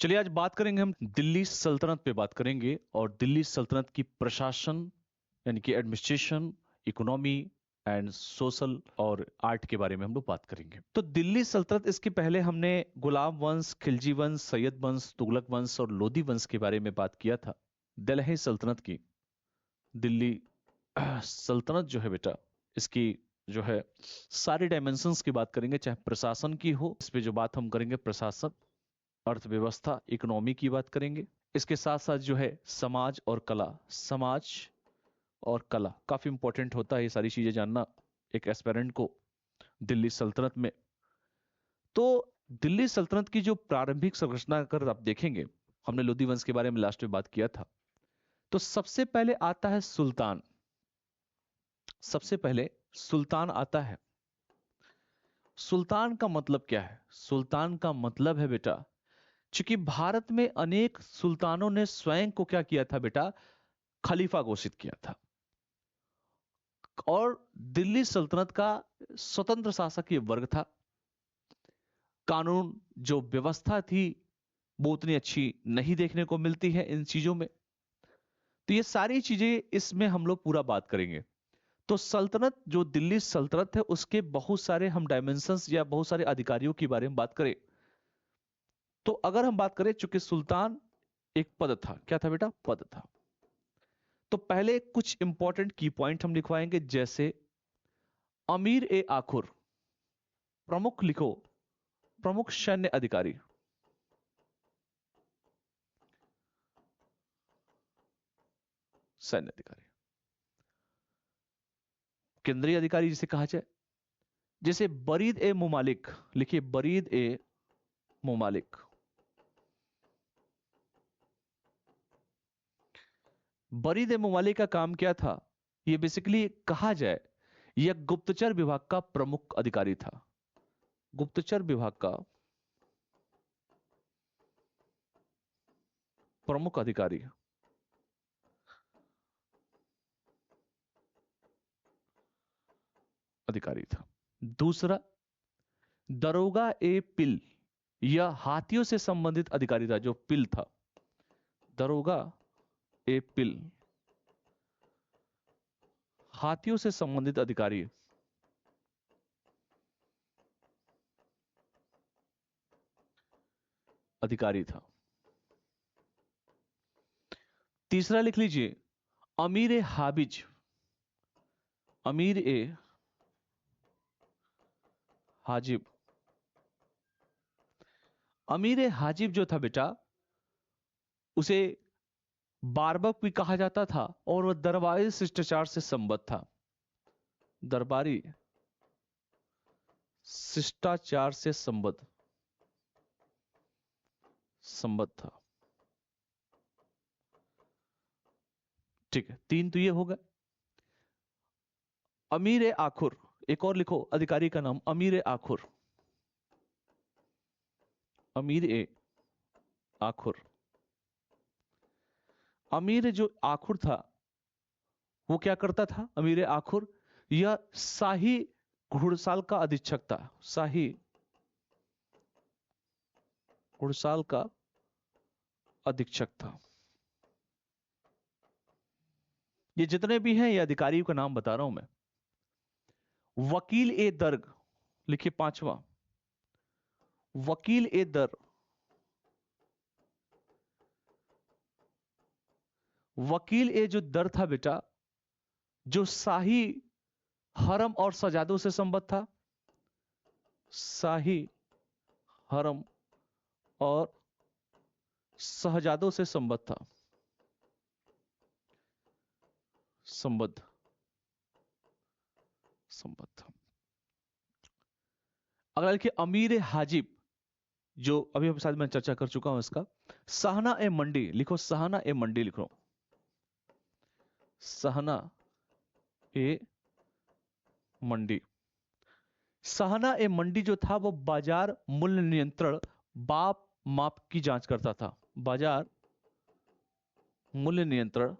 चलिए आज बात करेंगे हम दिल्ली सल्तनत पे बात करेंगे और दिल्ली सल्तनत की प्रशासन यानी कि एडमिनिस्ट्रेशन, इकोनॉमी एंड सोशल और आर्ट के बारे में हम लोग बात करेंगे। तो दिल्ली सल्तनत, इसके पहले हमने गुलाम वंश, खिलजी वंश, सैयद वंश, तुगलक वंश और लोदी वंश के बारे में बात किया था। दिल्ली सल्तनत की दिल्ली सल्तनत जो है बेटा, इसकी जो है सारी डायमेंशंस की बात करेंगे, चाहे प्रशासन की हो, इस पे जो बात हम करेंगे प्रशासन, अर्थव्यवस्था, इकोनॉमी की बात करेंगे। इसके साथ साथ जो है समाज और कला, समाज और कला काफी इंपॉर्टेंट होता है ये सारी चीजें जानना एक एस्पेरेंट को दिल्ली सल्तनत में। तो दिल्ली सल्तनत की जो प्रारंभिक संरचना अगर आप देखेंगे, हमने लोदी वंश के बारे में लास्ट में बात किया था, तो सबसे पहले आता है सुल्तान। सबसे पहले सुल्तान आता है। सुल्तान का मतलब क्या है? सुल्तान का मतलब है बेटा, चूंकि भारत में अनेक सुल्तानों ने स्वयं को क्या किया था बेटा, खलीफा घोषित किया था, और दिल्ली सल्तनत का स्वतंत्र शासक ये वर्ग था। कानून जो व्यवस्था थी वो उतनी अच्छी नहीं देखने को मिलती है इन चीजों में। तो ये सारी चीजें इसमें हम लोग पूरा बात करेंगे। तो सल्तनत, जो दिल्ली सल्तनत है, उसके बहुत सारे हम डायमेंशंस या बहुत सारे अधिकारियों के बारे में बात करें, तो अगर हम बात करें, चूंकि सुल्तान एक पद था, क्या था बेटा? पद था। तो पहले कुछ इंपॉर्टेंट की पॉइंट हम लिखवाएंगे, जैसे अमीर ए आखुर, प्रमुख लिखो, प्रमुख सैन्य अधिकारी। सैन्य अधिकारी, केंद्रीय अधिकारी जिसे कहा जाए। जैसे बरीद ए मुमालिक, लिखिए बरीद ए मुमालिक। बरीद ए मुमालिक का काम क्या था? यह बेसिकली कहा जाए, यह गुप्तचर विभाग का प्रमुख अधिकारी था। गुप्तचर विभाग का प्रमुख अधिकारी अधिकारी था। दूसरा, दरोगा ए पिल, यह हाथियों से संबंधित अधिकारी था, जो पिल था। दरोगा ए पिल, हाथियों से संबंधित अधिकारी अधिकारी था। तीसरा लिख लीजिए, अमीर ए हाबिज। अमीर ए हाजिब। अमीर ए हाजिब जो था बेटा, उसे बारबक भी कहा जाता था, और वह दरबारी शिष्टाचार से संबद्ध था। दरबारी शिष्टाचार से संबद्ध संबद्ध था। ठीक है, तीन तो ये हो गए। अमीर ए आखुर, एक और लिखो अधिकारी का नाम, अमीर ए आखुर। अमीर ए आखुर। अमीर जो आखुर था, वो क्या करता था? अमीर आखुर यह शाही घुड़साल का अधीक्षक था। शाही घुड़साल का अधीक्षक था। ये जितने भी हैं, ये अधिकारियों का नाम बता रहा हूं मैं। वकील ए दर्ग, लिखिए पांचवा, वकील ए दर। वकील ए जो दर था बेटा, जो शाही हरम और शहजादों से संबद्ध था। शाही हरम और शहजादों से संबद्ध था। संबद्ध संबद्ध था। अगर लिखिए अमीर ए हाजिब, जो अभी शायद मैं चर्चा कर चुका हूं इसका। सहना ए मंडी, लिखो सहना ए मंडी, लिखो सहना ए मंडी। सहना ए मंडी जो था, वो बाजार मूल्य नियंत्रण, बाप माप की जांच करता था। बाजार मूल्य नियंत्रण,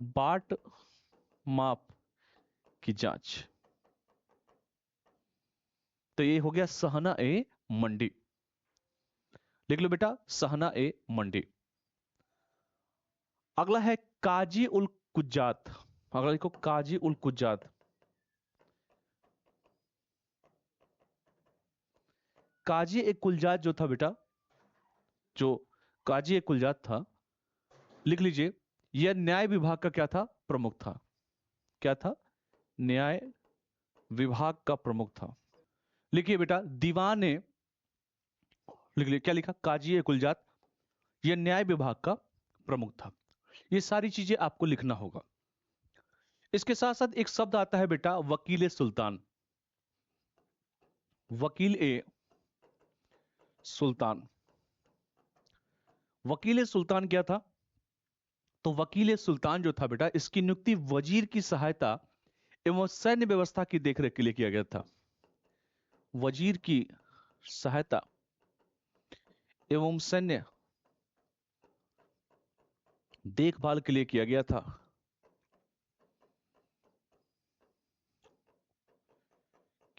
बाट माप की जांच। तो ये हो गया सहना ए मंडी। लिख लो बेटा, सहना ए मंडी। अगला है काजी उल कुज्जात। अगला लिखो काजी उल कुज्जात। काजी ए कुलजात जो था बेटा, जो काजी ए कुलजात था, लिख लीजिए, यह न्याय विभाग का क्या था? प्रमुख था। क्या था? न्याय विभाग का प्रमुख था। लिखिए बेटा, दीवान ए, लिख लीजिए, क्या लिखा? काजी ए कुलजात, यह न्याय विभाग का प्रमुख था। ये सारी चीजें आपको लिखना होगा। इसके साथ साथ एक शब्द आता है बेटा, वकील ए सुल्तान। वकील ए सुल्तान। वकील ए सुल्तान क्या था? तो वकील ए सुल्तान जो था बेटा, इसकी नियुक्ति वजीर की सहायता एवं सैन्य व्यवस्था की देखरेख के लिए किया गया था। वजीर की सहायता एवं सैन्य देखभाल के लिए किया गया था।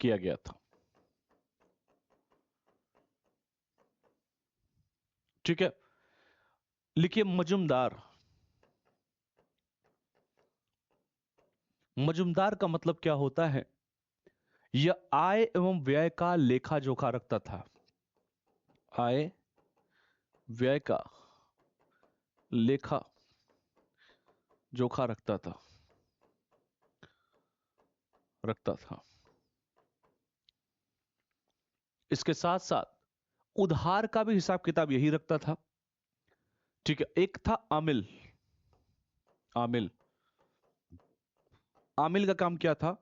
किया गया था। ठीक है। लिखिए मजुमदार। मजुमदार का मतलब क्या होता है? यह आय एवं व्यय का लेखा जोखा रखता था। आय व्यय का लेखा जोखा रखता था। इसके साथ साथ उधार का भी हिसाब किताब यही रखता था। ठीक है। एक था आमिल। आमिल। आमिल का काम क्या था?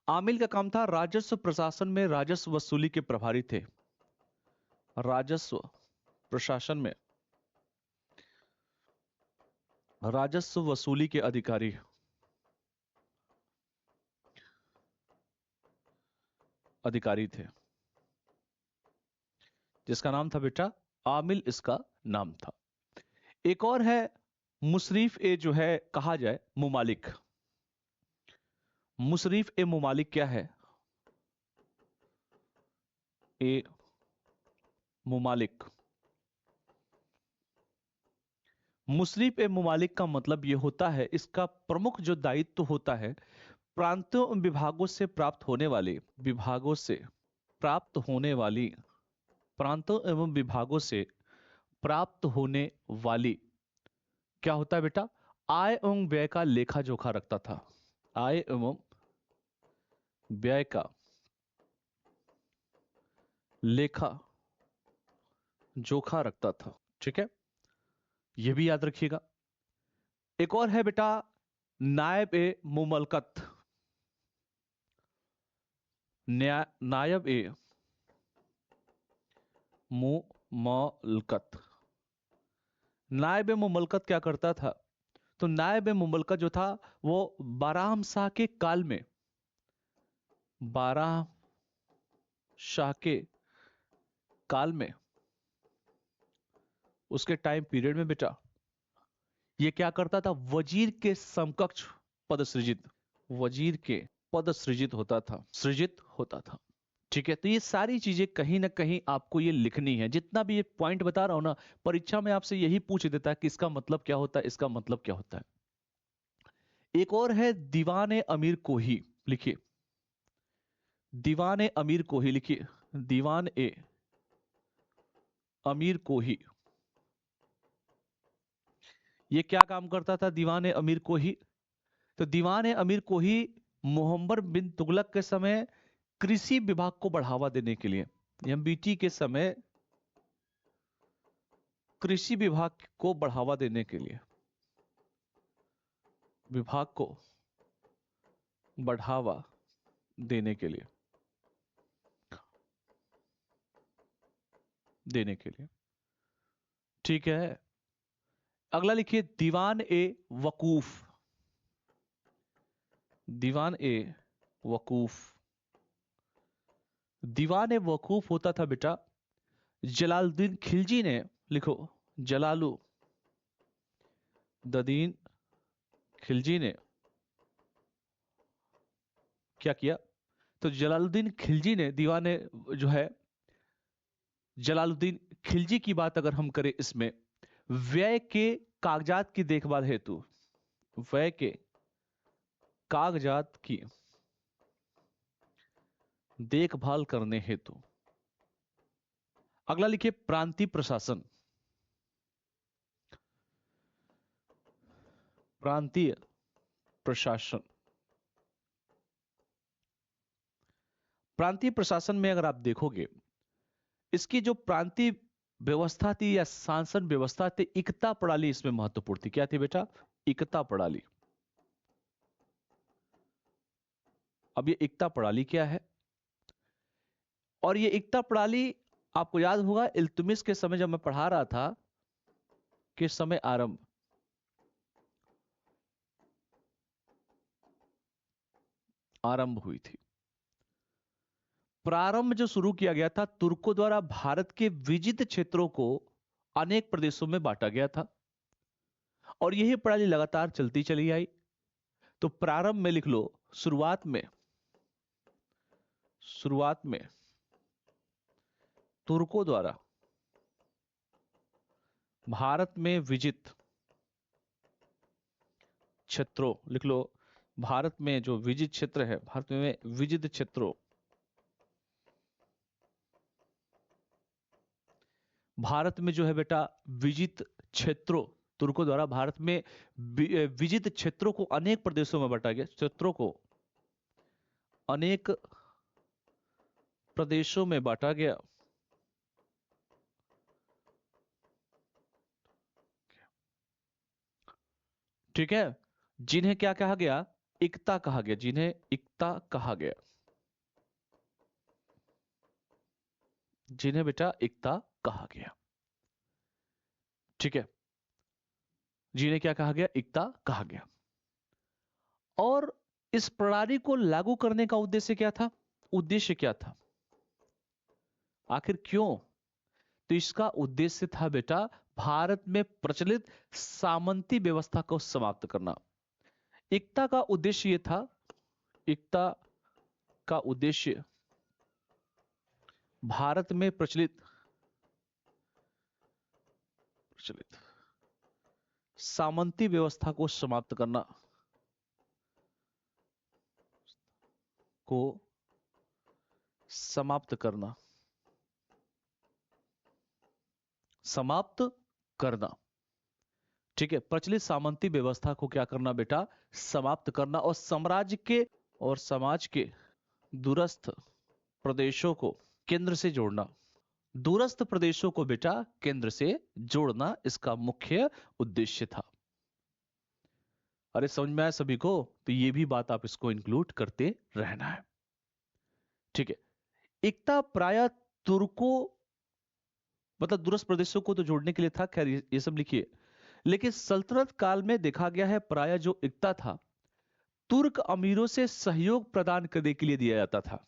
आमिल का काम था राजस्व प्रशासन में राजस्व वसूली के प्रभारी थे। राजस्व प्रशासन में राजस्व वसूली के अधिकारी थे, जिसका नाम था बेटा आमिल, इसका नाम था। एक और है मुशरीफ ए, जो है कहा जाए मुमालिक। मुशरीफ ए मुमालिक क्या है? ए मुमालिक। मुशरीफ ए मुमालिक का मतलब यह होता है, इसका प्रमुख जो दायित्व होता है, प्रांतों एवं विभागों से प्राप्त होने वाली विभागों से प्राप्त होने वाली प्रांतों एवं विभागों से प्राप्त होने वाली क्या होता है बेटा? आय एवं व्यय का लेखा जोखा रखता था। आय एवं व्यय का लेखा जोखा रखता था। ठीक है, यह भी याद रखिएगा। एक और है बेटा नायब ए मुमलकत। नायब ए मुमलकत। नायब ए मुमलकत क्या करता था? तो नायब ए मुमलकत जो था, वो बाराम शाह के काल में, बाराम शाह के काल में, उसके टाइम पीरियड में बेटा, ये क्या करता था? वजीर के समकक्ष पद सृजित, वजीर के पद सृजित होता था। ठीक है। तो ये सारी चीजें कहीं ना कहीं आपको ये लिखनी है। जितना भी ये पॉइंट बता रहा हूं ना, परीक्षा में आपसे यही पूछ देता है कि इसका मतलब क्या होता है, इसका मतलब क्या होता है। एक और है दीवान ए अमीर कोही। लिखिए दीवान ए अमीर कोही। लिखिए दीवान ए अमीर कोही। ये क्या काम करता था दीवान ए अमीर कोही? तो दीवान ए अमीर कोही मोहम्मद बिन तुगलक के समय कृषि विभाग को बढ़ावा देने के लिए, एमबीटी के समय कृषि विभाग को बढ़ावा देने के लिए, विभाग को बढ़ावा देने के लिए, ठीक है। अगला लिखिए दीवान ए वकूफ। दीवान ए वकूफ। दीवान ए वकूफ होता था बेटा जलालुद्दीन खिलजी ने, लिखो जलालुद्दीन खिलजी ने क्या किया? तो जलालुद्दीन खिलजी ने दीवाने जो है जलालुद्दीन खिलजी की बात अगर हम करें इसमें, व्यय के कागजात की देखभाल हेतु, व्यय के कागजात की देखभाल करने हेतु, अगला लिखिए प्रांतीय प्रशासन, प्रांतीय प्रशासन। प्रांतीय प्रशासन में अगर आप देखोगे, इसकी जो प्रांतीय व्यवस्था थी या शासन व्यवस्था थी, इकता प्रणाली इसमें महत्वपूर्ण थी। क्या थी बेटा? इकता प्रणाली। अब ये इकता प्रणाली क्या है? और ये इकता प्रणाली आपको याद होगा इल्तुतमिश के समय जब मैं पढ़ा रहा था, किस समय आरंभ हुई थी। प्रारंभ जो शुरू किया गया था, तुर्कों द्वारा भारत के विजित क्षेत्रों को अनेक प्रदेशों में बांटा गया था और यही प्रणाली लगातार चलती चली आई। तो प्रारंभ में लिख लो, शुरुआत में तुर्कों द्वारा भारत में विजित क्षेत्रों, लिख लो, भारत में जो विजित क्षेत्र है, भारत में विजित क्षेत्रों, भारत में जो है बेटा विजित क्षेत्रों, तुर्कों द्वारा भारत में विजित क्षेत्रों को अनेक प्रदेशों में बांटा गया, क्षेत्रों को अनेक प्रदेशों में बांटा गया। ठीक है, जिन्हें क्या कहा गया? इकता कहा गया, जिन्हें इकता कहा गया, जिन्हें बेटा इकता कहा गया। ठीक है, जिन्हें क्या कहा गया? इकता कहा गया। और इस प्रणाली को लागू करने का उद्देश्य क्या था? उद्देश्य क्या था? आखिर क्यों? तो इसका उद्देश्य था बेटा भारत में प्रचलित सामंती व्यवस्था को समाप्त करना। एकता का उद्देश्य यह था, एकता का उद्देश्य भारत में प्रचलित सामंती व्यवस्था को समाप्त करना, को समाप्त करना, समाप्त करना। ठीक है, प्रचलित सामंती व्यवस्था को क्या करना बेटा? समाप्त करना और साम्राज्य के और समाज के दूरस्थ प्रदेशों को केंद्र से जोड़ना। दूरस्थ प्रदेशों को बेटा केंद्र से जोड़ना इसका मुख्य उद्देश्य था। अरे समझ में आया सभी को? तो ये भी बात आप इसको इंक्लूड करते रहना है। ठीक है, एकता प्राय तुर्कों मतलब दूरस्थ प्रदेशों को तो जोड़ने के लिए था, खैर ये सब लिखिए, लेकिन सल्तनत काल में देखा गया है प्राय जो एकता था तुर्क अमीरों से सहयोग प्रदान करने के लिए दिया जाता था।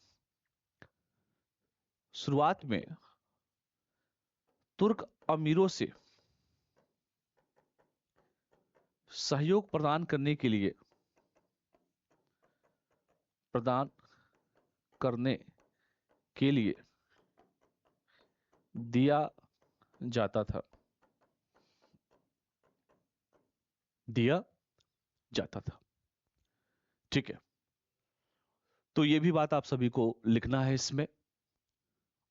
शुरुआत में तुर्क अमीरों से सहयोग प्रदान करने के लिए दिया जाता था, दिया जाता था। ठीक है, तो ये भी बात आप सभी को लिखना है इसमें।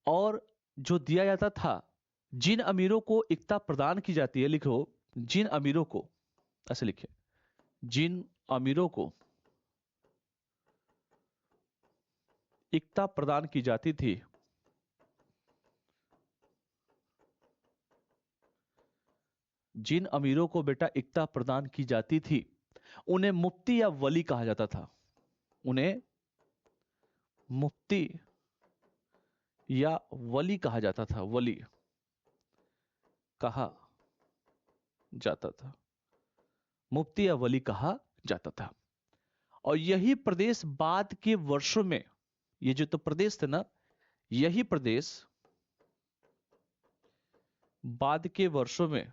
और जो दिया जाता था, जिन अमीरों को एकता प्रदान की जाती है, लिखो जिन अमीरों को, ऐसे लिखिए, जिन अमीरों को एकता प्रदान की जाती थी, जिन अमीरों को बेटा एकता प्रदान की जाती थी उन्हें मुफ्ती या वली कहा जाता था, उन्हें मुफ्ती या वली कहा जाता था, वली कहा जाता था, मुफ्ती या वली कहा जाता था। और यही प्रदेश बाद के वर्षों में, ये जो तो प्रदेश थे ना, यही प्रदेश बाद के वर्षों में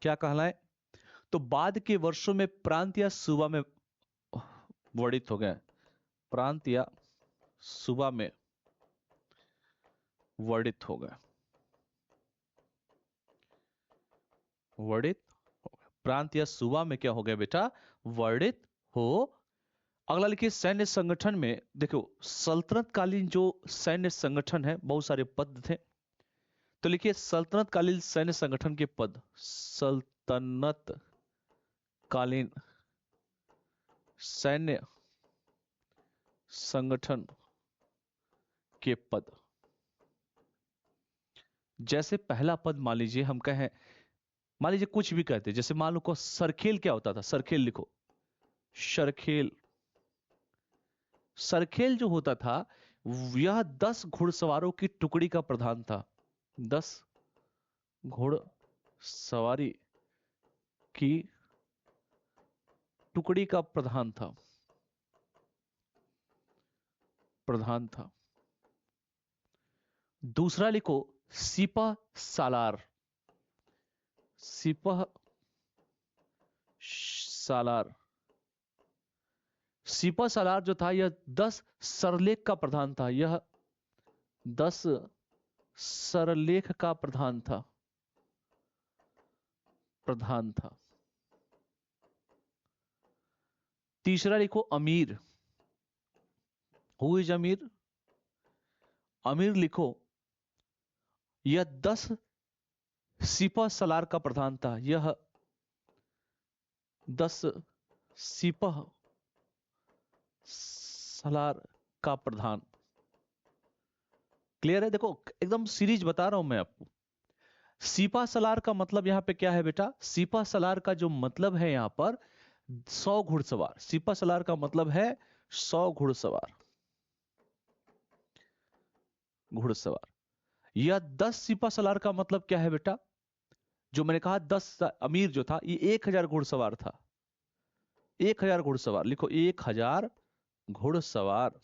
क्या कहलाए? तो बाद के वर्षों में प्रांत या सूबा में वर्णित हो गए, प्रांत या सूबा में वर्णित हो गए, वर्णित, प्रांत या सूबा में क्या हो गया बेटा, वर्णित हो। अगला लिखिए सैन्य संगठन में, देखो सल्तनत कालीन जो सैन्य संगठन है बहुत सारे पद थे, तो लिखिए सल्तनत कालीन सैन्य संगठन के पद, सल्तनत कालीन सैन्य संगठन के पद। जैसे पहला पद मान लीजिए हम कहें, मान लीजिए कुछ भी कहते, जैसे मान लो को सरखेल क्या होता था, सरखेल लिखो, सरखेल, सरखेल जो होता था यह 10 घुड़सवारों की टुकड़ी का प्रधान था, 10 घुड़सवारी की टुकड़ी का प्रधान था, प्रधान था। दूसरा लिखो सिपह सालार, सिपह सालार, सिपह सालार जो था यह 10 सरलेख का प्रधान था, यह 10 सरलेख का प्रधान था, प्रधान था। तीसरा लिखो अमीर, हु इज अमीर, अमीर लिखो यह 10 सिपह सलार का प्रधान था, यह 10 सिपह सलार का प्रधान। क्लियर है? देखो एकदम सीरीज बता रहा हूं मैं आपको। सिपा सलार का मतलब यहां पे क्या है बेटा, सिपा सलार का जो मतलब है यहां पर 100 घुड़सवार, सिपा सलार का मतलब है 100 घुड़सवार, घुड़सवार। यह 10 सिपा सलार का मतलब क्या है बेटा, जो मैंने कहा 10 अमीर जो था ये 1000 घुड़सवार था, 1000 घुड़सवार, लिखो 1000 घुड़सवार।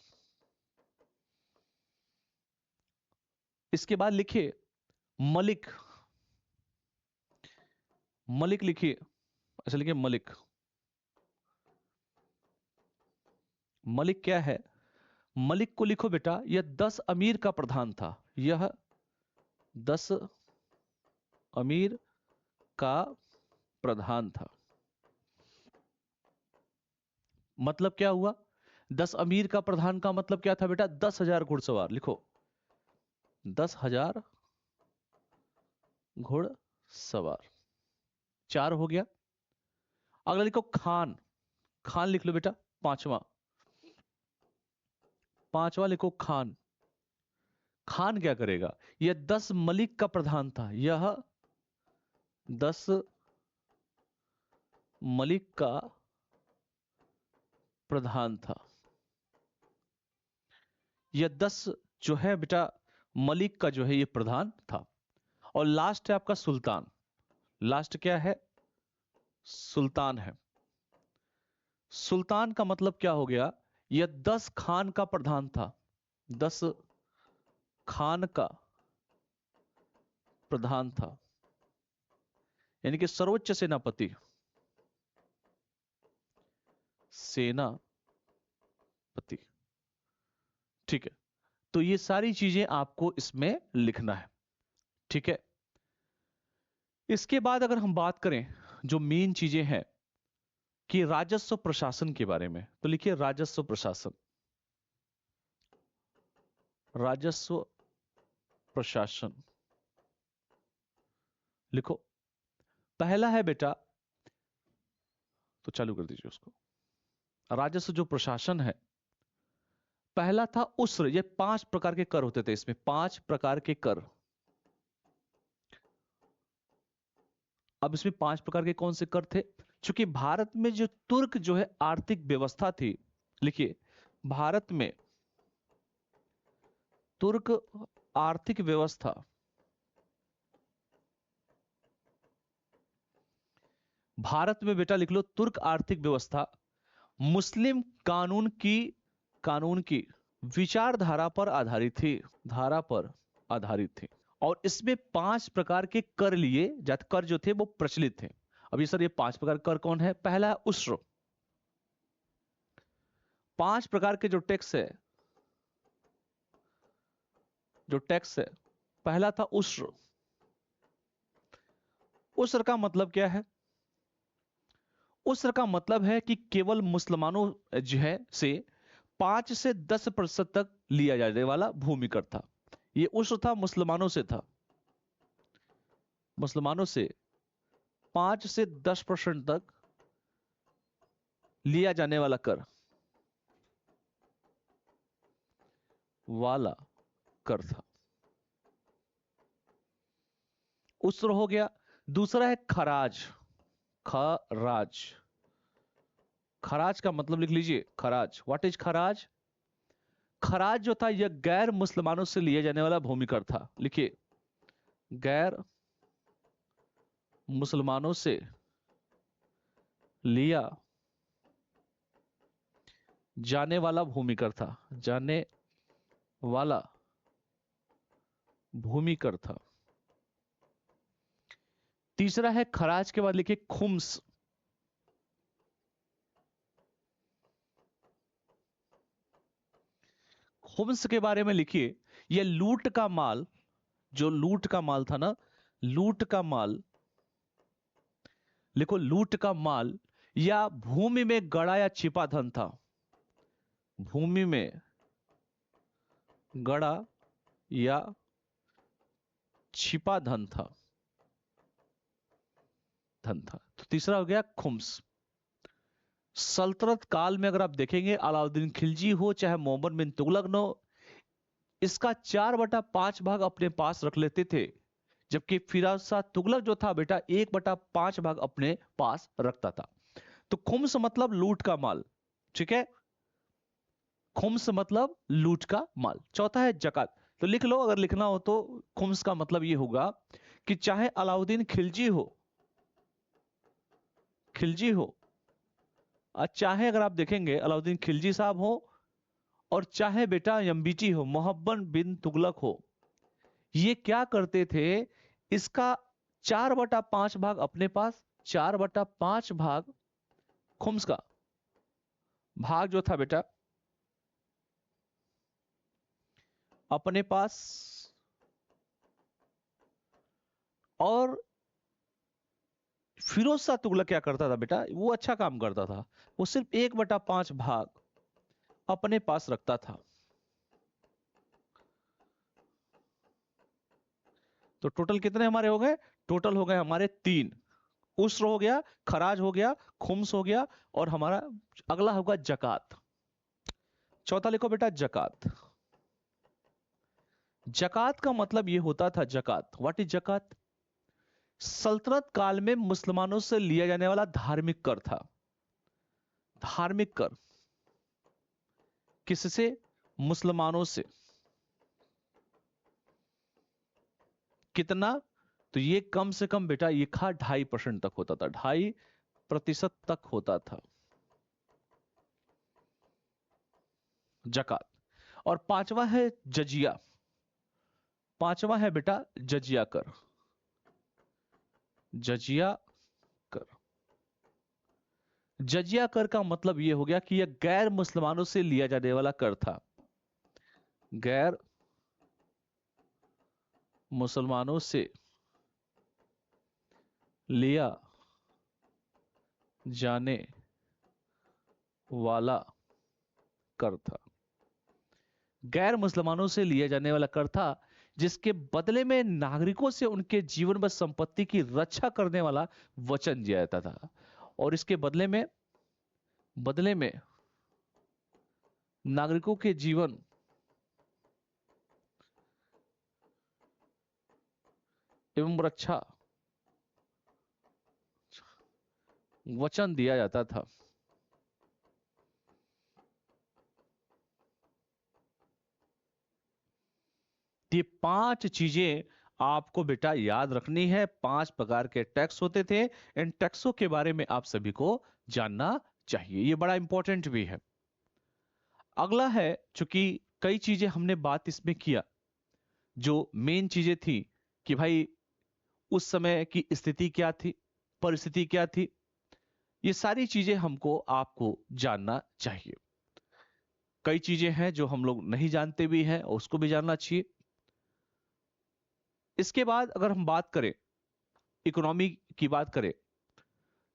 इसके बाद लिखिए मलिक, मलिक लिखिए, अच्छा लिखिए मलिक, मलिक क्या है, मलिक को लिखो बेटा यह 10 अमीर का प्रधान था, यह 10 अमीर का प्रधान था। मतलब क्या हुआ, 10 अमीर का प्रधान का मतलब क्या था बेटा, 10,000 घुड़सवार, लिखो 10,000 घुड़सवार, 4 हो गया। अगला लिखो खान, खान लिख लो बेटा, पांचवा, पांचवा लिखो खान। खान क्या करेगा, यह 10 मलिक का प्रधान था, यह 10 मलिक का प्रधान था, यह 10 जो है बेटा मलिक का जो है ये प्रधान था। और लास्ट है आपका सुल्तान, लास्ट क्या है, सुल्तान है। सुल्तान का मतलब क्या हो गया, यह 10 खान का प्रधान था, 10 खान का प्रधान था, यानी कि सर्वोच्च सेनापति, सेनापति। ठीक है, तो ये सारी चीजें आपको इसमें लिखना है। ठीक है, इसके बाद अगर हम बात करें जो मेन चीजें हैं कि राजस्व प्रशासन के बारे में, तो लिखिए राजस्व प्रशासन, राजस्व प्रशासन लिखो। पहला है बेटा, तो चालू कर दीजिए उसको, राजस्व जो प्रशासन है, पहला था उस्र, ये 5 प्रकार के कर होते थे इसमें, 5 प्रकार के कर। अब इसमें 5 प्रकार के कौन से कर थे, क्योंकि भारत में जो तुर्क जो है आर्थिक व्यवस्था थी, लिखिए भारत में तुर्क आर्थिक व्यवस्था, भारत में बेटा लिख लो तुर्क आर्थिक व्यवस्था मुस्लिम कानून की विचारधारा पर आधारित थी, धारा पर आधारित थी। और इसमें 5 प्रकार के कर लिए जाते, कर जो थे वो प्रचलित थे। अब ये सर ये 5 प्रकार कर कौन है? पहला है उस्र। 5 प्रकार के जो टैक्स है, पहला था उस्र। उस्र का मतलब क्या है? उस्र का मतलब है कि केवल मुसलमानों जो है से 5 से 10% तक लिया जाने वाला भूमि कर था। ये उस्र था, मुसलमानों से था, मुसलमानों से 5 से 10% तक लिया जाने वाला कर वाला कर था। उस्र हो गया। दूसरा है खराज। खराज, खराज का मतलब लिख लीजिए, खराज। What is खराज? खराज जो था यह गैर मुसलमानों से लिया जाने वाला भूमि कर था। लिखिए, गैर मुसलमानों से लिया जाने वाला भूमि कर था, जाने वाला भूमि कर था। तीसरा है खराज के बाद लिखिए खुम्स। खुम्स के बारे में लिखिए, यह लूट का माल, जो लूट का माल था ना, लूट का माल, लिखो लूट का माल या भूमि में गड़ा या छिपा धन था। भूमि में गड़ा या छिपा धन था, तो तीसरा हो गया खुम्स। सल्तनत काल में अगर आप देखेंगे, अलाउद्दीन खिलजी हो चाहे मोहम्मद बिन तुगलक हो, इसका 4/5 भाग अपने पास रख लेते थे, जबकि फिरोज शाह तुगलक जो था बेटा 1/5 भाग अपने पास रखता था। तो खुम्स मतलब लूट का माल, ठीक है, खुम्स मतलब लूट का माल। चौथा है जकात। तो लिख लो, अगर लिखना हो तो खुम्स का मतलब यह होगा कि चाहे अलाउद्दीन खिलजी हो, चाहे अगर आप देखेंगे अलाउद्दीन खिलजी साहब हो, और चाहे बेटा यम्बीटी हो, मोहम्मद बिन तुगलक हो, ये क्या करते थे, इसका 4/5 भाग अपने पास, 4/5 भाग खुम्स का भाग जो था बेटा अपने पास, और फिरोज शाह तुगलक क्या करता था बेटा, वो अच्छा काम करता था, वो सिर्फ 1/5 भाग अपने पास रखता था। तो टोटल कितने हमारे हो गए? टोटल हो गए हमारे 3। उस्र हो गया, खराज हो गया, खुम्स हो गया, और हमारा अगला होगा जकात। चौथा लिखो बेटा जकात। जकात का मतलब यह होता था, जकात, व्हाट इज जकात? सल्तनत काल में मुसलमानों से लिया जाने वाला धार्मिक कर था। धार्मिक कर किससे? मुसलमानों से। कितना? तो ये कम से कम बेटा ये 2.5% तक होता था, 2.5% तक होता था जकात। और पांचवा है जजिया। पांचवा है बेटा जजिया कर। जजिया कर, जजिया कर का मतलब यह हो गया कि यह गैर मुसलमानों से लिया जाने वाला कर था, गैर मुसलमानों से लिया जाने वाला कर था। गैर मुसलमानों से लिया जाने वाला कर था, जिसके बदले में नागरिकों से उनके जीवन व संपत्ति की रक्षा करने वाला वचन दिया जाता था। और इसके बदले में नागरिकों के जीवन एवं रक्षा वचन दिया जाता था। ये 5 चीजें आपको बेटा याद रखनी है। 5 प्रकार के टैक्स होते थे, इन टैक्सों के बारे में आप सभी को जानना चाहिए, ये बड़ा इंपॉर्टेंट भी है। अगला है, चूंकि कई चीजें हमने बात इसमें किया, जो मेन चीजें थी कि भाई उस समय की स्थिति क्या थी, परिस्थिति क्या थी, ये सारी चीजें हमको आपको जानना चाहिए। कई चीजें हैं जो हम लोग नहीं जानते भी हैं, उसको भी जानना चाहिए। इसके बाद अगर हम बात करें, इकोनॉमी की बात करें,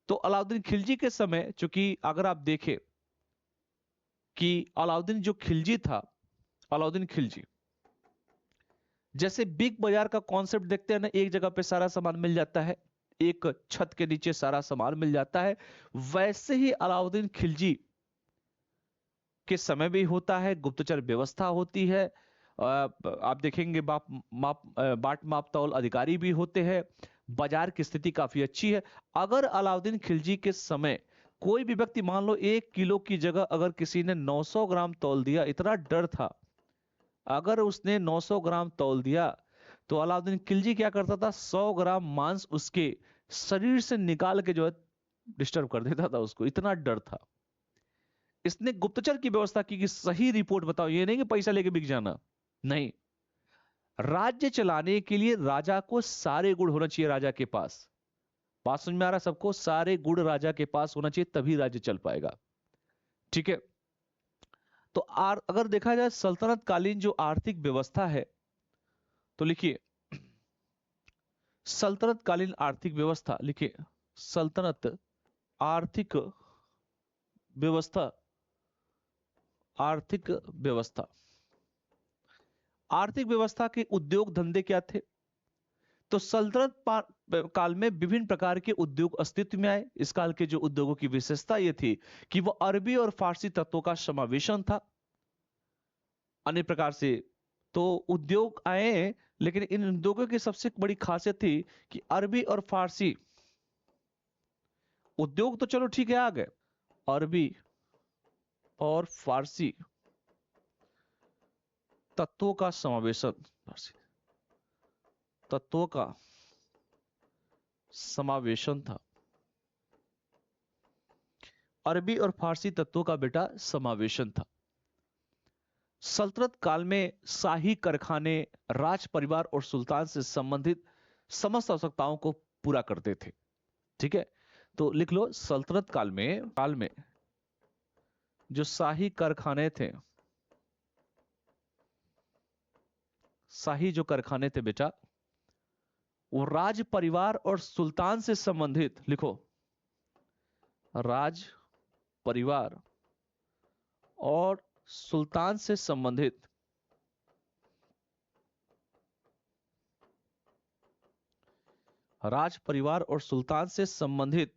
तो अलाउद्दीन खिलजी के समय, चूंकि अगर आप देखें कि अलाउद्दीन जो खिलजी था, अलाउद्दीन खिलजी जैसे बिग बाजार का कॉन्सेप्ट देखते हैं ना, एक जगह पे सारा सामान मिल जाता है, एक छत के नीचे सारा सामान मिल जाता है, वैसे ही अलाउद्दीन खिलजी के समय भी होता है, गुप्तचर व्यवस्था होती है। आप देखेंगे बाट माप तौल अधिकारी भी होते हैं, बाजार की स्थिति काफी अच्छी है। अगर अलाउद्दीन खिलजी के समय कोई भी व्यक्ति, मान लो 1 किलो की जगह अगर किसी ने 900 ग्राम तौल दिया, इतना डर था, अगर उसने 900 ग्राम तौल दिया तो अलाउद्दीन खिलजी क्या करता था, 100 ग्राम मांस उसके शरीर से निकाल के जो है डिस्टर्ब कर देता था उसको, इतना डर था। इसने गुप्तचर की व्यवस्था की कि सही रिपोर्ट बताओ, ये नहीं कि पैसा लेके बिक जाना, नहीं। राज्य चलाने के लिए राजा को सारे गुण होना चाहिए राजा के पास। बात समझ में आ रहा है सबको, सारे गुण राजा के पास होना चाहिए, तभी राज्य चल पाएगा। ठीक है। तो अगर देखा जाए सल्तनत कालीन जो आर्थिक व्यवस्था है, तो लिखिए सल्तनत कालीन आर्थिक व्यवस्था, लिखिए सल्तनत आर्थिक व्यवस्था, आर्थिक व्यवस्था, आर्थिक व्यवस्था के उद्योग धंधे क्या थे। तो सल्तनत काल में विभिन्न प्रकार के उद्योग अस्तित्व में आए। इस काल के जो उद्योगों की विशेषता यह थी कि वह अरबी और फारसी तत्वों का समावेशन था। अन्य प्रकार से तो उद्योग आए, लेकिन इन उद्योगों की सबसे बड़ी खासियत थी कि अरबी और फारसी उद्योग तो चलो ठीक है आ गए, अरबी और फारसी तत्वों का समावेशन, फारसी तत्वों का समावेशन था। अरबी और फारसी तत्वों का बेटा समावेशन था। सल्तनत काल में शाही कारखाने राज परिवार और सुल्तान से संबंधित समस्त आवश्यकताओं को पूरा करते थे। ठीक है, तो लिख लो सल्तनत काल में जो शाही कारखाने थे, शाही जो कारखाने थे बेटा, वो राज परिवार और सुल्तान से संबंधित, लिखो राज परिवार और सुल्तान से संबंधित राज परिवार और सुल्तान से संबंधित,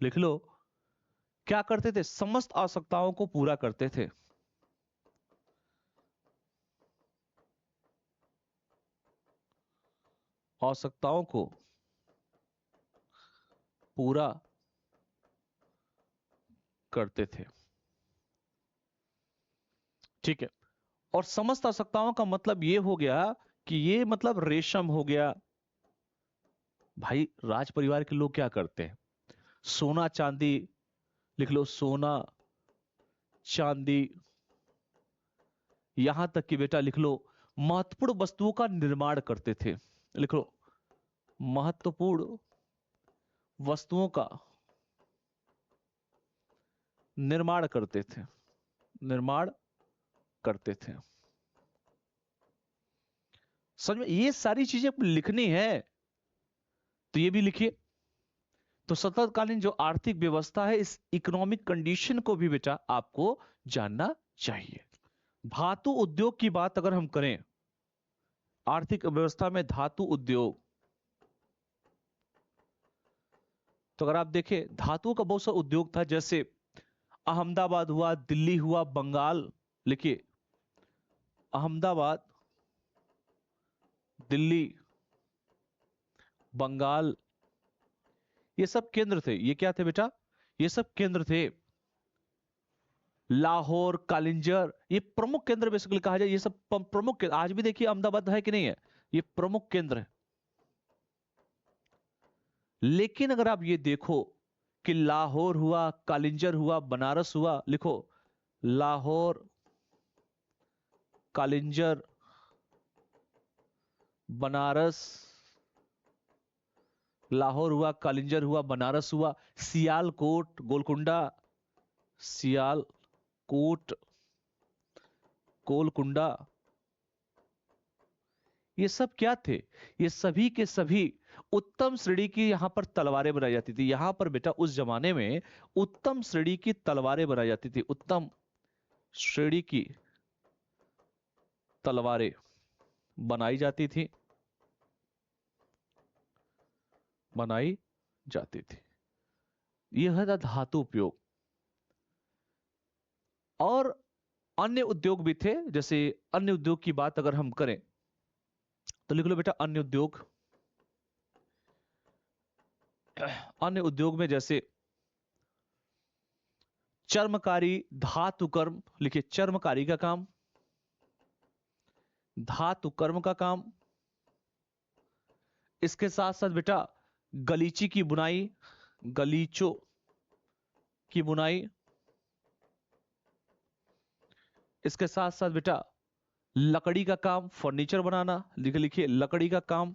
लिख लो, क्या करते थे, समस्त आवश्यकताओं को पूरा करते थे। आवश्यकताओं को पूरा करते थे। ठीक है, और समस्त आवश्यकताओं का मतलब यह हो गया कि ये मतलब रेशम हो गया। भाई राज परिवार के लोग क्या करते हैं, सोना चांदी, लिख लो सोना चांदी, यहां तक कि बेटा लिख लो महत्वपूर्ण वस्तुओं का निर्माण करते थे। लिख लो महत्वपूर्ण वस्तुओं का निर्माण करते थे, निर्माण करते थे। समझ में, ये सारी चीजें लिखनी है, तो ये भी लिखिए। तो सततकालीन जो आर्थिक व्यवस्था है, इस इकोनॉमिक कंडीशन को भी बेटा आपको जानना चाहिए। धातु उद्योग की बात अगर हम करें, आर्थिक व्यवस्था में धातु उद्योग, तो अगर आप देखें धातुओं का बहुत सा उद्योग था, जैसे अहमदाबाद हुआ, दिल्ली हुआ, बंगाल, लिखिए अहमदाबाद, दिल्ली, बंगाल, ये सब केंद्र थे। ये क्या थे बेटा, ये सब केंद्र थे। लाहौर, कालिंजर, ये प्रमुख केंद्र बेसिकली कहा जाए, ये सब प्रमुख केंद्र। आज भी देखिए अहमदाबाद है कि नहीं है, ये प्रमुख केंद्र है। लेकिन अगर आप ये देखो कि लाहौर हुआ, कालिंजर हुआ, बनारस हुआ, लिखो लाहौर, कालिंजर, बनारस, लाहौर हुआ, कालिंजर हुआ, बनारस हुआ, सियालकोट, गोलकुंडा, सियालकोट, गोलकुंडा, ये सब क्या थे? ये सभी के सभी उत्तम श्रेणी की यहां पर तलवारें बनाई जाती थी। यहां पर बेटा उस जमाने में उत्तम श्रेणी की तलवारें बनाई जाती थी, उत्तम श्रेणी की तलवारें बनाई जाती थी, बनाई जाती थी। यह था धातु उपयोग। और अन्य उद्योग भी थे, जैसे अन्य उद्योग की बात अगर हम करें तो लिख लो बेटा अन्य उद्योग। अन्य उद्योग में जैसे चर्मकारी, धातुकर्म, लिखिए चर्मकारी का काम, धातुकर्म का काम, इसके साथ साथ बेटा गलीची की बुनाई, गलीचों की बुनाई, इसके साथ साथ बेटा लकड़ी का काम, फर्नीचर बनाना, लिखिए लकड़ी का काम,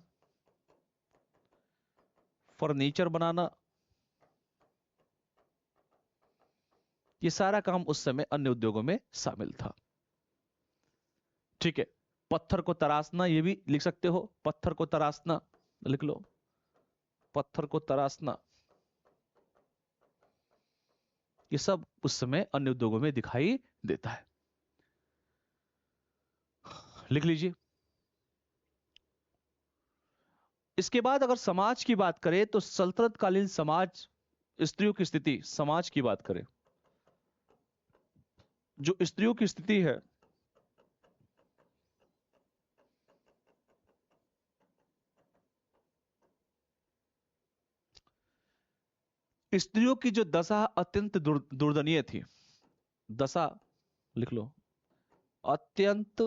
फर्नीचर बनाना, ये सारा काम उस समय अन्य उद्योगों में शामिल था। ठीक है। पत्थर को तराशना, ये भी लिख सकते हो, पत्थर को तराशना लिख लो, पत्थर को तराशना, ये सब उस समय अन्य उद्योगों में दिखाई देता है। लिख लीजिए। इसके बाद अगर समाज की बात करें तो सल्तनत कालीन समाज, स्त्रियों की स्थिति, समाज की बात करें, जो स्त्रियों की स्थिति है, स्त्रियों की जो दशा अत्यंत दुर्दनीय थी, दशा लिख लो, अत्यंत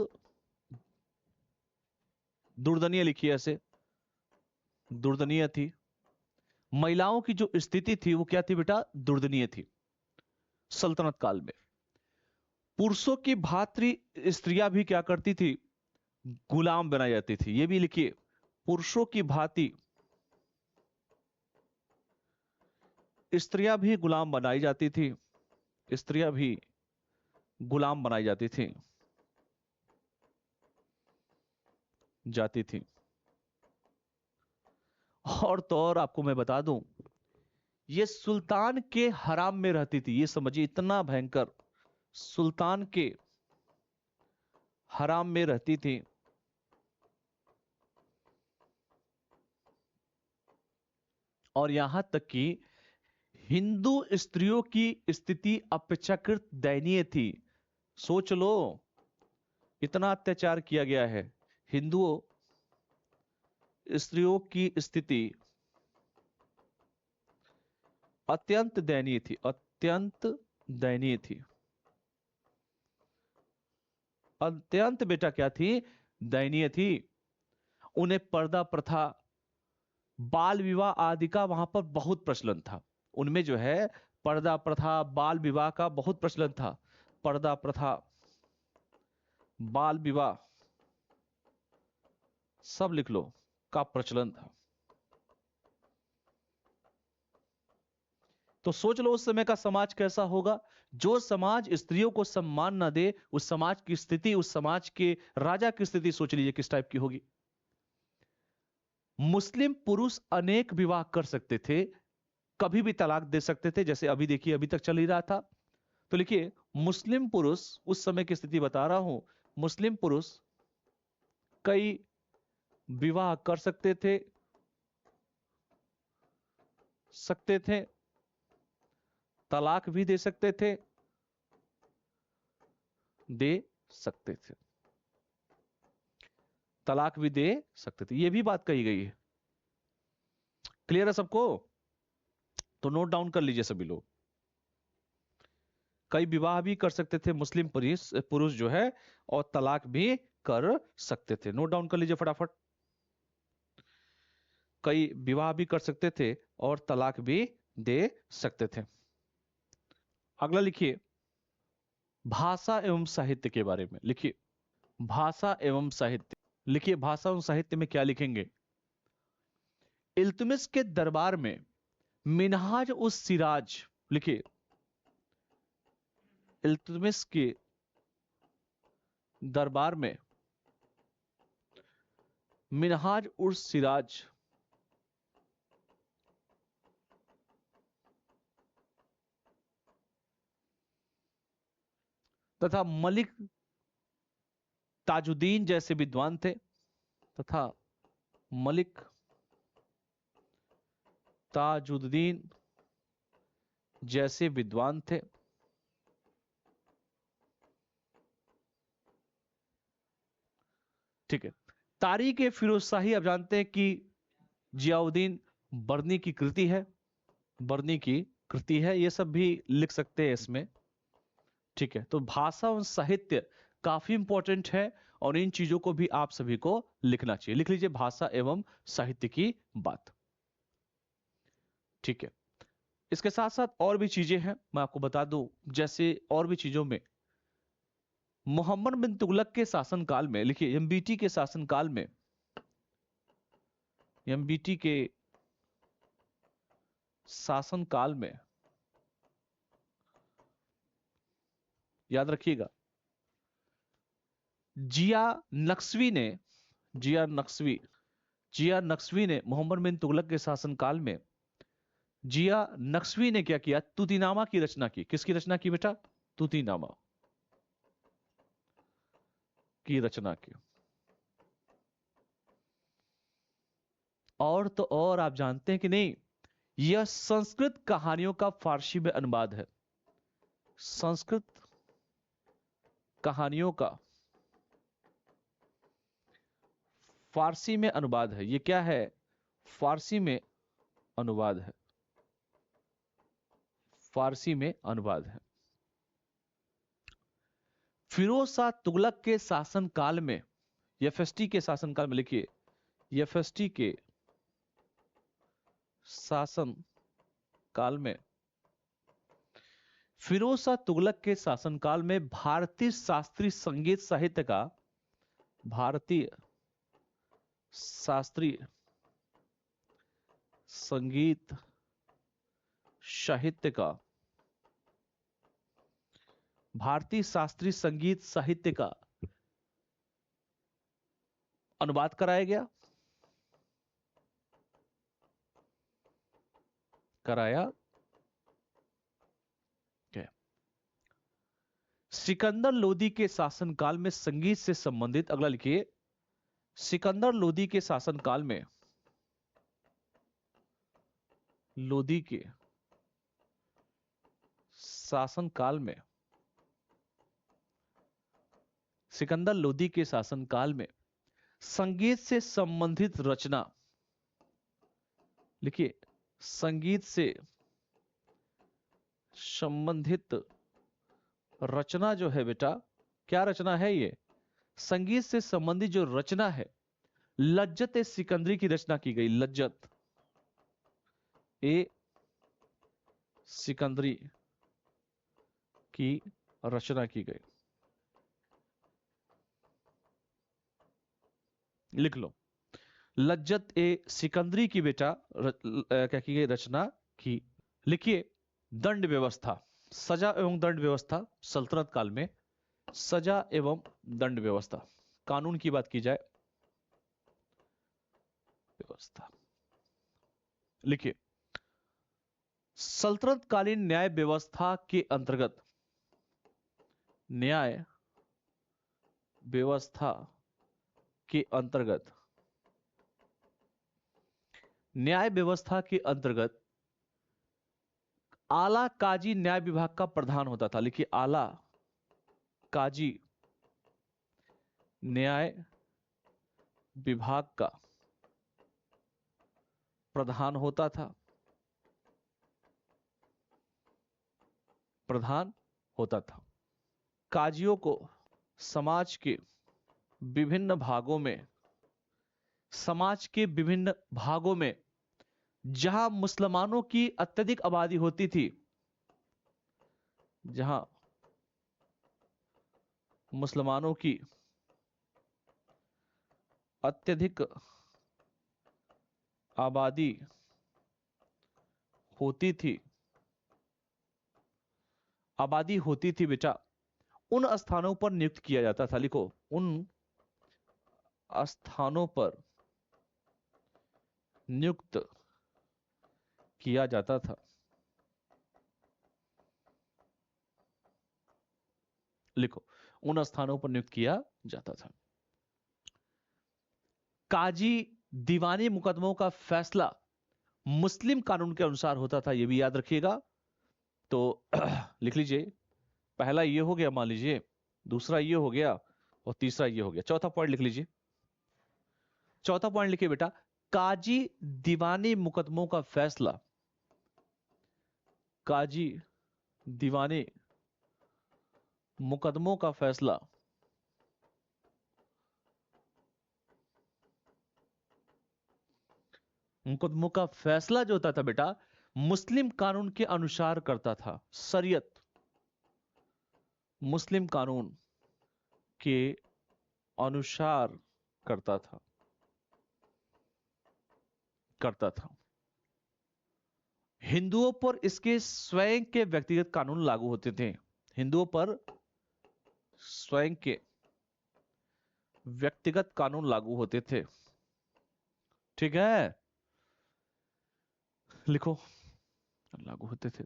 दुर्दनीय, लिखिए ऐसे, दुर्दनीय थी। महिलाओं की जो स्थिति थी वो क्या थी बेटा? दुर्दनीय थी। सल्तनत काल में पुरुषों की भांति स्त्रियां भी क्या करती थी? गुलाम बनाई जाती थी। ये भी लिखिए, पुरुषों की भांति स्त्रियां भी गुलाम बनाई जाती थी, स्त्रियां भी गुलाम बनाई जाती थी, जाती थी। और तो और आपको मैं बता दूं, ये सुल्तान के हराम में रहती थी। ये समझिए, इतना भयंकर, सुल्तान के हराम में रहती थी। और यहां तक कि हिंदू स्त्रियों की स्थिति अपेक्षाकृत दयनीय थी। सोच लो, इतना अत्याचार किया गया है। हिंदुओं स्त्रियों की स्थिति अत्यंत दयनीय थी, अत्यंत दयनीय थी, अत्यंत बेटा क्या थी? दयनीय थी। उन्हें पर्दा प्रथा, बाल विवाह आदि का वहां पर बहुत प्रचलन था। उनमें जो है पर्दा प्रथा, बाल विवाह का बहुत प्रचलन था। पर्दा प्रथा, बाल विवाह, सब लिख लो, का प्रचलन था। तो सोच लो उस समय का समाज कैसा होगा। जो समाज स्त्रियों को सम्मान ना दे, उस समाज की स्थिति, उस समाज के राजा की स्थिति सोच लीजिए किस टाइप की होगी। मुस्लिम पुरुष अनेक विवाह कर सकते थे, कभी भी तलाक दे सकते थे, जैसे अभी देखिए अभी तक चल ही रहा था। तो लिखिए, मुस्लिम पुरुष, उस समय की स्थिति बता रहा हूं, मुस्लिम पुरुष कई विवाह कर सकते थे, तलाक भी दे सकते थे, दे सकते थे, तलाक भी दे सकते थे। ये भी बात कही गई है। क्लियर है सबको? तो नोट डाउन कर लीजिए सभी लोग। कई विवाह भी कर सकते थे मुस्लिम पुरुष जो है, और तलाक भी कर सकते थे। नोट डाउन कर लीजिए फटाफट। कई विवाह भी कर सकते थे और तलाक भी दे सकते थे। अगला लिखिए, भाषा एवं साहित्य के बारे में लिखिए। भाषा एवं साहित्य, लिखिए भाषा एवं साहित्य में क्या लिखेंगे? इल्तुतमिश के दरबार में मिनहाज उस सिराज, लिखिए, इल्तुतमिश के दरबार में मिनहाज उस सिराज तथा मलिक ताजुद्दीन जैसे विद्वान थे, तथा मलिक ताजुद्दीन जैसे विद्वान थे। ठीक है। तारीख ए फिरोज शाही, आप जानते हैं कि जियाउद्दीन बर्नी की कृति है, बर्नी की कृति है, ये सब भी लिख सकते हैं इसमें। ठीक है, तो भाषा और साहित्य काफी इंपॉर्टेंट है और इन चीजों को भी आप सभी को लिखना चाहिए। लिख लीजिए भाषा एवं साहित्य की बात। ठीक है, इसके साथ साथ और भी चीजें हैं, मैं आपको बता दूं, जैसे और भी चीजों में मोहम्मद बिन तुगलक के शासनकाल में, लिखिए एमबीटी के शासनकाल में, एमबीटी के शासनकाल में, याद रखिएगा, जिया नक्शवी ने, जिया नक्शवी, जिया नक्शवी ने मोहम्मद बिन तुगलक के शासनकाल में, जिया नक्शवी ने क्या किया, तुतीनामा की रचना की। किसकी रचना की बेटा? तुतीनामा की रचना की। और तो और आप जानते हैं कि नहीं, यह संस्कृत कहानियों का फारसी में अनुवाद है। संस्कृत कहानियों का फारसी में अनुवाद है। ये क्या है? फारसी में अनुवाद है, फारसी में अनुवाद है। फिरोज शाह तुगलक के शासनकाल में, एफएसटी के शासनकाल में, लिखिए एफएसटी के शासन काल में, फिरोज शाह तुगलक के शासनकाल में भारतीय शास्त्रीय संगीत साहित्य का, भारतीय शास्त्रीय संगीत साहित्य का, भारतीय शास्त्रीय संगीत साहित्य का अनुवाद कराया गया, कराया गया। सिकंदर लोदी के शासनकाल में संगीत से संबंधित, अगला लिखिए, सिकंदर लोदी के शासनकाल में, लोदी के शासनकाल में, सिकंदर लोदी के शासनकाल में संगीत से संबंधित रचना, लिखिए संगीत से संबंधित रचना जो है बेटा, क्या रचना है ये? संगीत से संबंधित जो रचना है, लज्जत ए सिकंदरी की रचना की गई। लज्जत ए सिकंदरी की रचना की गई। लिख लो, लज्जत ए सिकंदरी की बेटा क्या की गई? रचना की। लिखिए दंड व्यवस्था, सजा एवं दंड व्यवस्था सल्तनत काल में, सजा एवं दंड व्यवस्था, कानून की बात की जाए, व्यवस्था। लिखिए सल्तनत कालीन न्याय व्यवस्था के अंतर्गत, न्याय व्यवस्था के अंतर्गत, न्याय व्यवस्था के अंतर्गत आला काजी न्याय विभाग का प्रधान होता था। लिखिए आला काजी न्याय विभाग का प्रधान होता था, प्रधान होता था। काजियों को समाज के विभिन्न भागों में, समाज के विभिन्न भागों में जहां मुसलमानों की अत्यधिक आबादी होती थी, जहां मुसलमानों की अत्यधिक आबादी होती थी, आबादी होती थी बेटा, उन स्थानों पर नियुक्त किया जाता था। लिखो, उन स्थानों पर नियुक्त किया जाता था। लिखो, उन स्थानों पर नियुक्त किया जाता था। काजी दीवानी मुकदमों का फैसला मुस्लिम कानून के अनुसार होता था, यह भी याद रखिएगा। तो लिख लीजिए, पहला ये हो गया, मान लीजिए, दूसरा ये हो गया, और तीसरा ये हो गया। चौथा पॉइंट लिख लीजिए, चौथा पॉइंट लिखिए बेटा, काजी दीवानी मुकदमों का फैसला, काजी दीवानी मुकदमों का फैसला मुकदमों का फैसला जो होता था बेटा, मुस्लिम कानून के अनुसार करता था। शरीयत, मुस्लिम कानून के अनुसार करता था, करता था। हिंदुओं पर इसके स्वयं के व्यक्तिगत कानून लागू होते थे। हिंदुओं पर स्वयं के व्यक्तिगत कानून लागू होते थे। ठीक है, लिखो, लागू होते थे।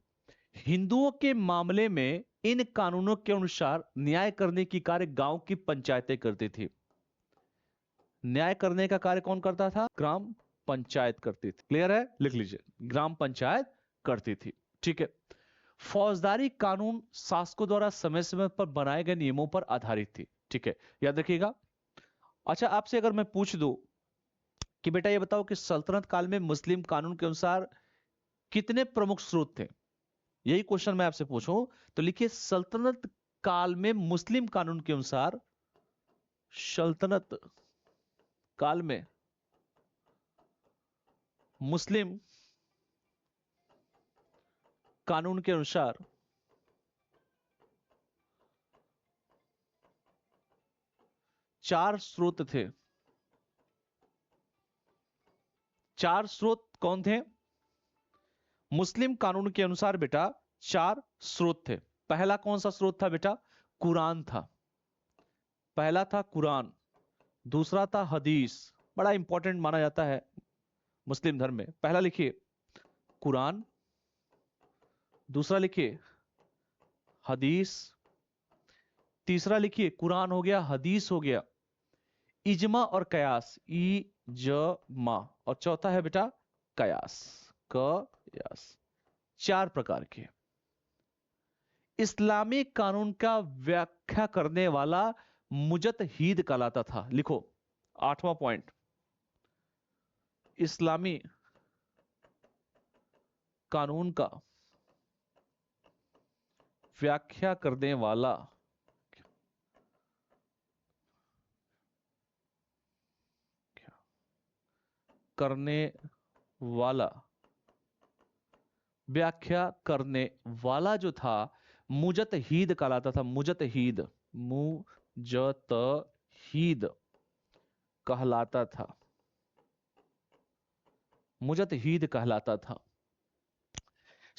हिंदुओं के मामले में इन कानूनों के अनुसार न्याय करने की कार्य गांव की पंचायतें करती थी। न्याय करने का कार्य कौन करता था? ग्राम पंचायत करती थी। क्लियर है? लिख लीजिए, ग्राम पंचायत करती थी। ठीक है। फौजदारी कानून शासकों द्वारा समय समय पर बनाए गए नियमों पर आधारित थी। ठीक है, याद रखिएगा। अच्छा, आपसे अगर मैं पूछ दूं कि बेटा ये बताओ कि सल्तनत काल में मुस्लिम कानून के अनुसार कितने प्रमुख स्रोत थे, यही क्वेश्चन मैं आपसे पूछूं, तो लिखिए, सल्तनत काल में मुस्लिम कानून के अनुसार, सल्तनत काल में मुस्लिम कानून के अनुसार चार स्रोत थे। चार स्रोत कौन थे? मुस्लिम कानून के अनुसार बेटा चार स्रोत थे। पहला कौन सा स्रोत था बेटा? कुरान था। पहला था कुरान। दूसरा था हदीस, बड़ा इंपॉर्टेंट माना जाता है मुस्लिम धर्म में। पहला लिखिए कुरान, दूसरा लिखिए हदीस, तीसरा लिखिए कुरान हो गया, हदीस हो गया, इजमा और कयास, इजमा, और चौथा है बेटा कयास, कयास। चार प्रकार के। इस्लामी कानून का व्याख्या करने वाला मुजतहीद कहलाता था। लिखो, आठवां पॉइंट, इस्लामी कानून का व्याख्या करने वाला, करने वाला, व्याख्या करने वाला जो था, मुजतहीद कहलाता था। मुजतहीद, मुजतहीद कहलाता था, मुजतहीद कहलाता था।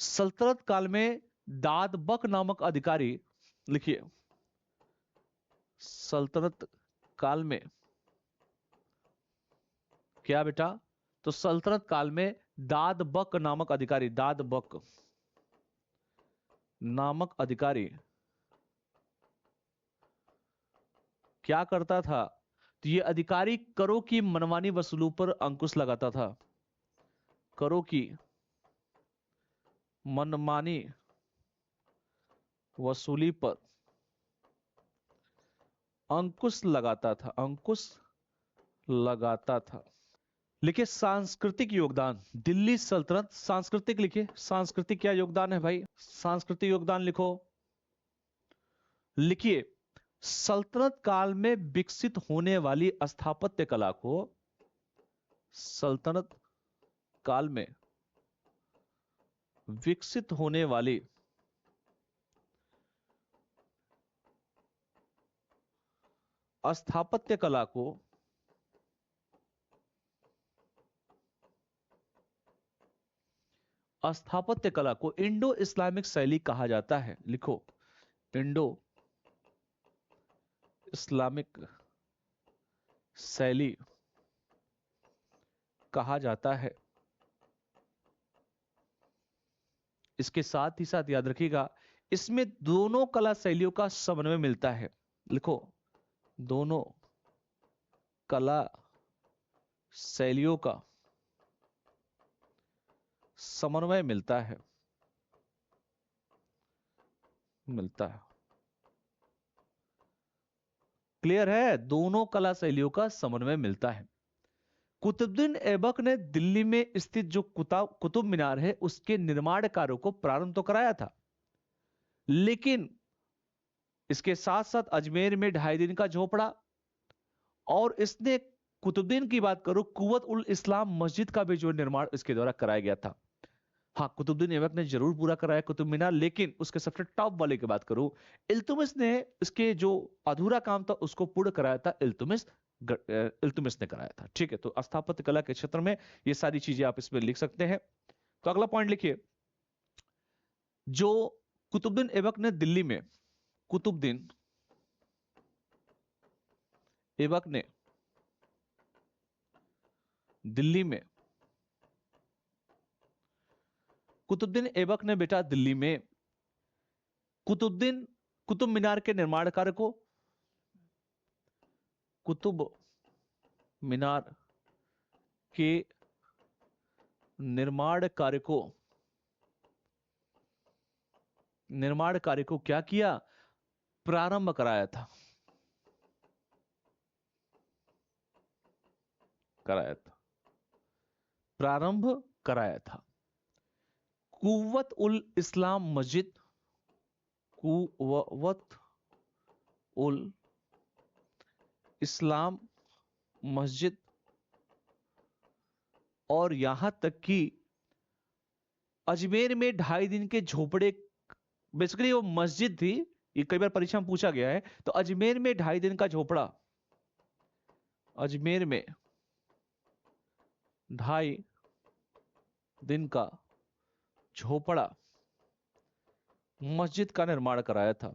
सल्तनत काल में दाद बक नामक अधिकारी, लिखिए, सल्तनत काल में क्या बेटा? तो सल्तनत काल में दाद बक नामक अधिकारी, दाद बक नामक अधिकारी क्या करता था? तो ये अधिकारी करों की मनमानी वसूलों पर अंकुश लगाता था। करों की मनमानी वसूली पर अंकुश लगाता था, अंकुश लगाता था। लिखिए सांस्कृतिक योगदान, दिल्ली सल्तनत, सांस्कृतिक लिखिए, सांस्कृतिक क्या योगदान है भाई? सांस्कृतिक योगदान लिखो, लिखिए, सल्तनत काल में विकसित होने वाली स्थापत्य कला को, सल्तनत काल में विकसित होने वाली स्थापत्य कला को स्थापत्य कला को इंडो इस्लामिक शैली कहा जाता है। लिखो, इंडो इस्लामिक शैली कहा जाता है। इसके साथ ही साथ याद रखिएगा, इसमें दोनों कला शैलियों का समन्वय मिलता है। लिखो, दोनों कला शैलियों का समन्वय मिलता है। क्लियर है? दोनों कला शैलियों का समन्वय मिलता है। कुतुबुद्दीन ऐबक ने दिल्ली में स्थित जो कुतुब मीनार है उसके निर्माण कार्यों को प्रारंभ तो कराया था, लेकिन इसके साथ साथ अजमेर में 2.5 दिन का झोपड़ा, और इसने कुतुबुद्दीन की बात करो, कुव्वत उल इस्लाम मस्जिद का भी जो निर्माण इसके द्वारा कराया गया था। हाँ, कुतुबुद्दीन ऐबक ने जरूर पूरा कराया कुतुब मीनार, लेकिन उसके सबसे टॉप वाले की बात करूं, इल्तुमिश ने इसके जो अधूरा काम था उसको पूर्ण कराया था। इल्तुमिश ने कराया था। ठीक है, तो स्थापत्य कला के क्षेत्र में ये सारी चीजें आप इसमें लिख सकते हैं। तो अगला पॉइंट लिखिए, जो कुतुबुद्दीन ऐबक ने दिल्ली में, कुतुबुद्दीन ऐबक ने दिल्ली में, कुतुबुद्दीन ऐबक ने बेटा दिल्ली में कुतुब मीनार के निर्माण कार्य को, कुतुब मीनार के निर्माण कार्य को क्या किया? प्रारंभ कराया था। प्रारंभ कराया था। कुव्वत उल इस्लाम मस्जिद, कुव्वत उल इस्लाम मस्जिद, और यहां तक कि अजमेर में 2.5 दिन के झोपड़े, बेसिकली वो मस्जिद थी, ये कई बार परीक्षा में पूछा गया है। तो अजमेर में 2.5 दिन का झोपड़ा, अजमेर में 2.5 दिन का झोपड़ा मस्जिद का निर्माण कराया था।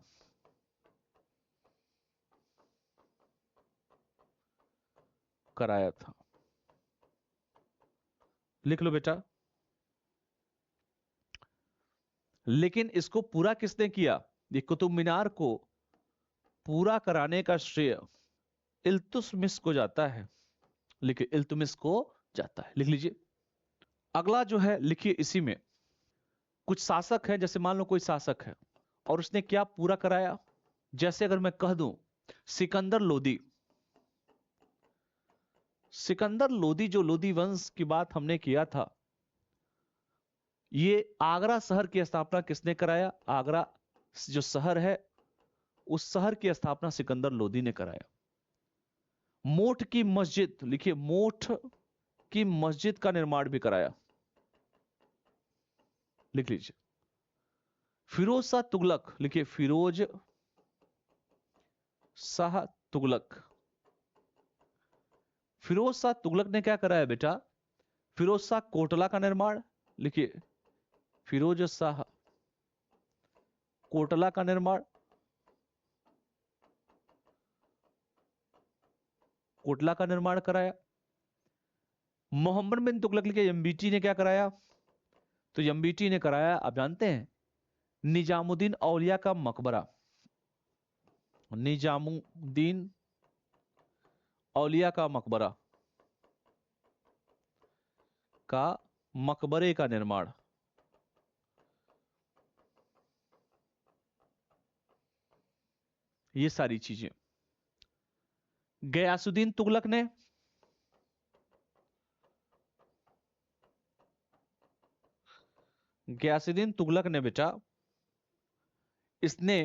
लिख लो बेटा। लेकिन इसको पूरा किसने किया? ये कुतुब मीनार को पूरा कराने का श्रेय इल्तुतमिश को जाता है। लिखिए, इल्तुतमिश को जाता है, लिख लीजिए। अगला जो है लिखिए, इसी में कुछ शासक है, जैसे मान लो कोई शासक है और उसने क्या पूरा कराया। जैसे अगर मैं कह दूं सिकंदर लोदी, सिकंदर लोदी, जो लोदी वंश की बात हमने किया था, ये आगरा शहर की स्थापना किसने कराया? आगरा जो शहर है उस शहर की स्थापना सिकंदर लोदी ने कराया। मोठ की मस्जिद, लिखिए, मोठ की मस्जिद का निर्माण भी कराया। लिख लीजिए। फिरोज शाह तुगलक, लिखिए, फिरोज शाह तुगलक, फिरोज शाह तुगलक ने क्या कराया बेटा? फिरोज शाह कोटला का निर्माण, लिखिए, फिरोज शाह कोटला का निर्माण, कोटला का निर्माण कराया। मोहम्मद बिन तुगलक, लिखिए, एमबीटी ने क्या कराया? तो एमबीटी ने कराया, आप जानते हैं, निजामुद्दीन औलिया का मकबरा, निजामुद्दीन औलिया का मकबरा का मकबरे का निर्माण। ये सारी चीजें। गयासुद्दीन तुगलक ने, गयासुद्दीन तुगलक ने बेटा, इसने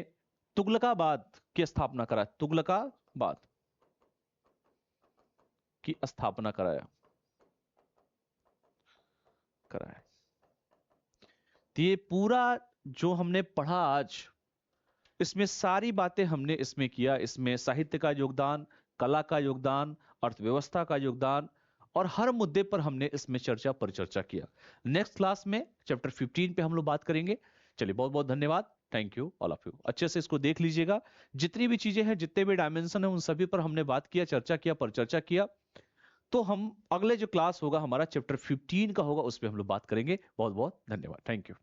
तुगलकाबाद की स्थापना कराया, तुगलकाबाद की स्थापना कराया। तो ये पूरा जो हमने पढ़ा आज, इसमें सारी बातें हमने इसमें किया। इसमें साहित्य का योगदान, कला का योगदान, अर्थव्यवस्था का योगदान, और हर मुद्दे पर हमने इसमें परिचर्चा किया। नेक्स्ट क्लास में चैप्टर 15 पे हम लोग बात करेंगे। चलिए, बहुत बहुत धन्यवाद। Thank you all of you. अच्छे से इसको देख लीजिएगा, जितनी भी चीजें हैं, जितने भी डायमेंशन है, उन सभी पर हमने बात किया, चर्चा किया, परिचर्चा किया। तो हम अगले जो क्लास होगा हमारा चैप्टर 15 का होगा, उस पर हम लोग बात करेंगे। बहुत बहुत धन्यवाद। Thank you.